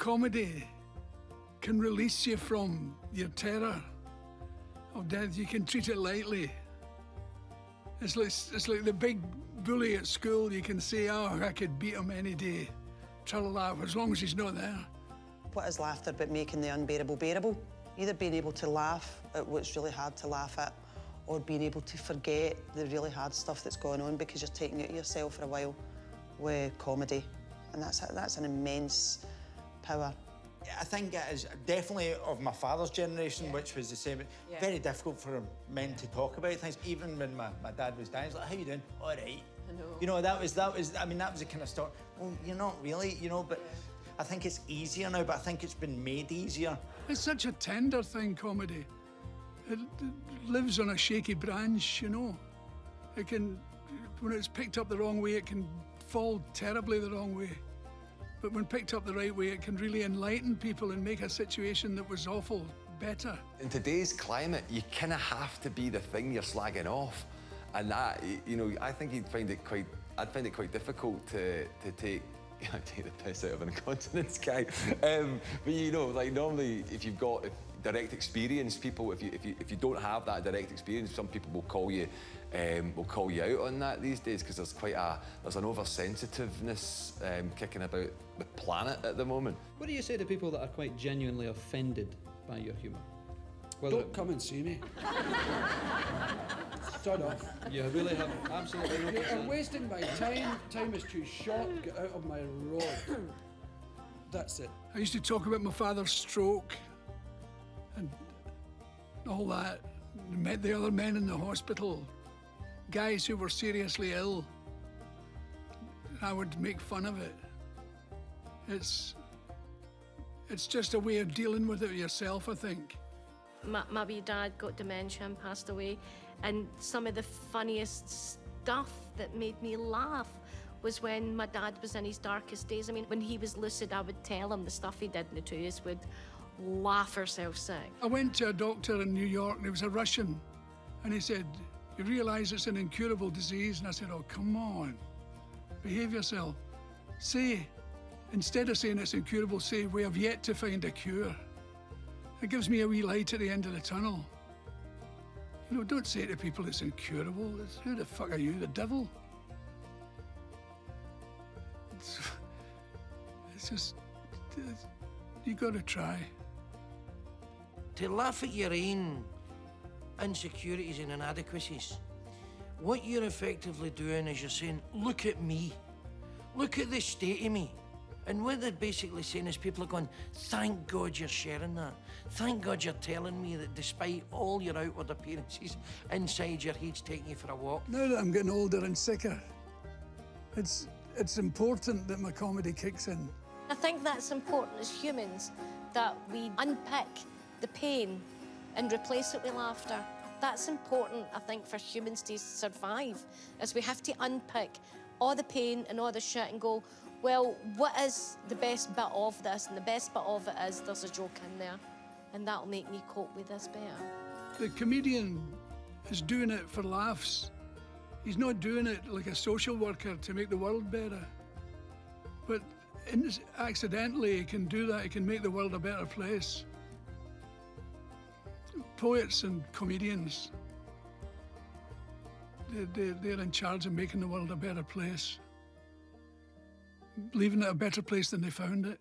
comedy can release you from your terror of death. You can treat it lightly. It's like the big bully at school. You can say, oh, I could beat him any day. Tra-la-la, as long as he's not there. What is laughter but making the unbearable bearable? Either being able to laugh at what's really hard to laugh at, or being able to forget the really hard stuff that's going on because you're taking it out of yourself for a while with comedy. And that's an immense power. I think it is definitely of my father's generation, which was the same. Very difficult for men to talk about things. Even when my dad was dying, he's like, how you doing? All right. I know. You know, that was the kind of start. Well, you're not really, you know, but I think it's easier now, but I think it's been made easier. It's such a tender thing, comedy. It lives on a shaky branch, you know. It can, when it's picked up the wrong way, it can fall terribly the wrong way. But when picked up the right way, it can really enlighten people and make a situation that was awful better. In today's climate, you kind of have to be the thing you're slagging off. And that, you know, I think I'd find it quite difficult to take the piss out of an incontinence guy. But you know, like normally, if you've got direct experience, people, if you don't have that direct experience, some people will call you out on that these days because there's an oversensitiveness kicking about the planet at the moment. What do you say to people that are quite genuinely offended by your humour? Don't come and see me. Start off. You really have absolutely no You're concern. wasting my time. Time is too short. Get out of my road. That's it. I used to talk about my father's stroke and all that. Met the other men in the hospital, guys who were seriously ill. I would make fun of it. It's just a way of dealing with it yourself, I think. My wee dad got dementia and passed away, and some of the funniest stuff that made me laugh was when my dad was in his darkest days. I mean, when he was lucid, I would tell him the stuff he did, and the two of us would laugh ourselves sick. I went to a doctor in New York, and he was a Russian, and he said, you realise it's an incurable disease? And I said, oh, come on, behave yourself. Say, instead of saying it's incurable, say, we have yet to find a cure. It gives me a wee light at the end of the tunnel. You know, don't say to people it's incurable. Who the fuck are you, the devil? It's just, you got to try. To laugh at your own insecurities and inadequacies, what you're effectively doing is you're saying, look at me. Look at the state of me. And what they're basically saying is people are going, thank God you're sharing that. Thank God you're telling me that despite all your outward appearances, inside your head's taking you for a walk. Now that I'm getting older and sicker, it's important that my comedy kicks in. I think that's important as humans, that we unpick the pain and replace it with laughter. That's important, I think, for humans to survive, as we have to unpick all the pain and all the shit and go, well, what is the best bit of this? And the best bit of it is there's a joke in there, and that'll make me cope with this better. The comedian is doing it for laughs. He's not doing it like a social worker to make the world better. But accidentally, he can do that. He can make the world a better place. Poets and comedians, they're in charge of making the world a better place, leaving it a better place than they found it.